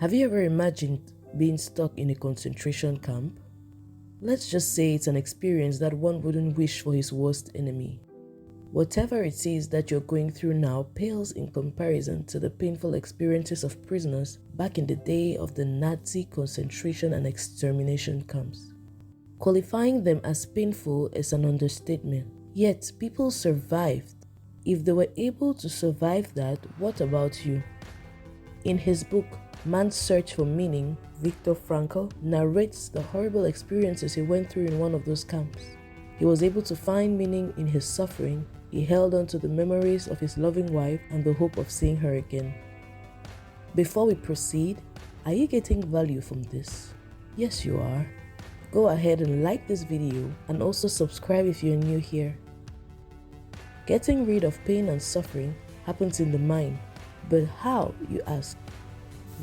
Have you ever imagined being stuck in a concentration camp? Let's just say it's an experience that one wouldn't wish for his worst enemy. Whatever it is that you're going through now pales in comparison to the painful experiences of prisoners back in the day of the Nazi concentration and extermination camps. Qualifying them as painful is an understatement, yet people survived. If they were able to survive that, what about you? In his book, Man's Search for Meaning, Viktor Frankl narrates the horrible experiences he went through in one of those camps. He was able to find meaning in his suffering. He held on to the memories of his loving wife and the hope of seeing her again. Before we proceed, are you getting value from this? Yes, you are. Go ahead and like this video and also subscribe if you're new here. Getting rid of pain and suffering happens in the mind, but how, you ask?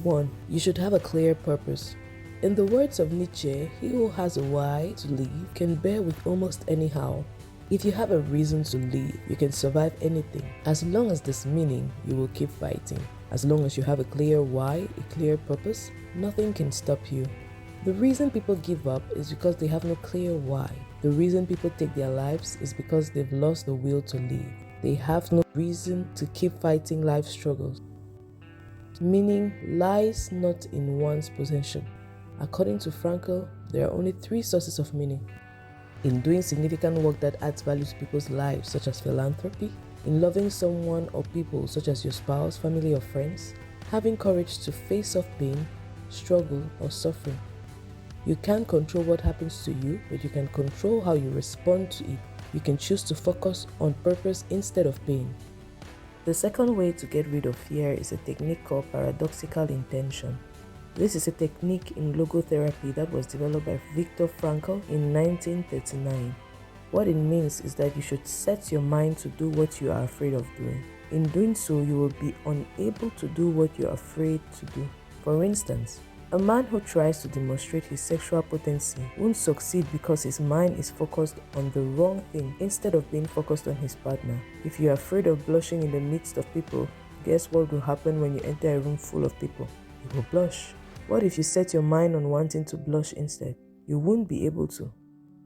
1. You should have a clear purpose. In the words of Nietzsche, he who has a why to live can bear with almost anyhow. If you have a reason to live, you can survive anything. As long as there's meaning, you will keep fighting. As long as you have a clear why, a clear purpose, nothing can stop you. The reason people give up is because they have no clear why. The reason people take their lives is because they've lost the will to live. They have no reason to keep fighting life struggles. Meaning lies not in one's possession. According to Frankl, there are only 3 sources of meaning: in doing significant work that adds value to people's lives, such as philanthropy; in loving someone or people, such as your spouse, family, or friends; having courage to face off pain, struggle, or suffering. You can't control what happens to you, but you can control how you respond to it. You can choose to focus on purpose instead of pain. The second way to get rid of fear is a technique called Paradoxical Intention. This is a technique in logotherapy that was developed by Viktor Frankl in 1939. What it means is that you should set your mind to do what you are afraid of doing. In doing so, you will be unable to do what you are afraid to do. For instance, a man who tries to demonstrate his sexual potency won't succeed because his mind is focused on the wrong thing instead of being focused on his partner. If you are afraid of blushing in the midst of people, guess what will happen when you enter a room full of people? You will blush. What if you set your mind on wanting to blush instead? You won't be able to.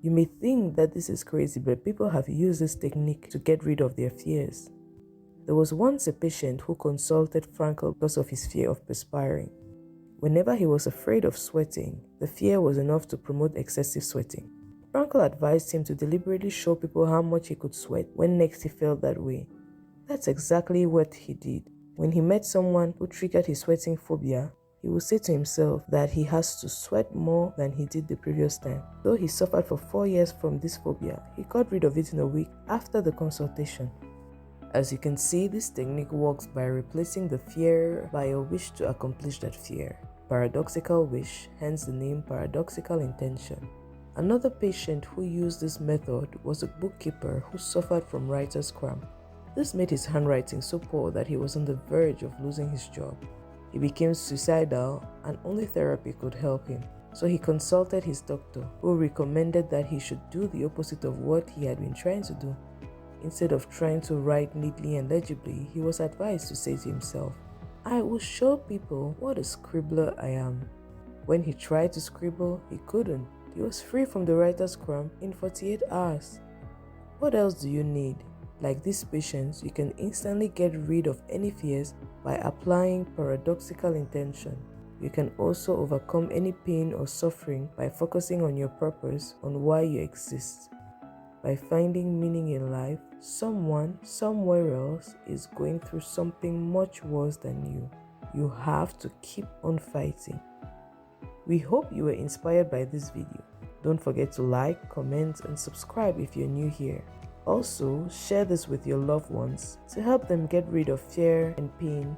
You may think that this is crazy, but people have used this technique to get rid of their fears. There was once a patient who consulted Frankl because of his fear of perspiring. Whenever he was afraid of sweating, the fear was enough to promote excessive sweating. Frankl advised him to deliberately show people how much he could sweat when next he felt that way. That's exactly what he did. When he met someone who triggered his sweating phobia, he would say to himself that he has to sweat more than he did the previous time. Though he suffered for 4 years from this phobia, he got rid of it in a week after the consultation. As you can see, this technique works by replacing the fear by a wish to accomplish that fear. Paradoxical wish, hence the name Paradoxical Intention. Another patient who used this method was a bookkeeper who suffered from writer's cramp. This made his handwriting so poor that he was on the verge of losing his job. He became suicidal and only therapy could help him. So he consulted his doctor, who recommended that he should do the opposite of what he had been trying to do. Instead of trying to write neatly and legibly, he was advised to say to himself, "I will show people what a scribbler I am." When he tried to scribble, he couldn't. He was free from the writer's cramp in 48 hours. What else do you need? Like these patients, you can instantly get rid of any fears by applying paradoxical intention. You can also overcome any pain or suffering by focusing on your purpose, on why you exist. By finding meaning in life, someone somewhere else is going through something much worse than you. You have to keep on fighting. We hope you were inspired by this video. Don't forget to like, comment, and subscribe if you're new here. Also, share this with your loved ones to help them get rid of fear and pain.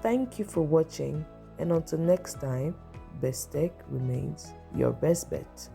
Thank you for watching, and until next time, best tech remains your best bet.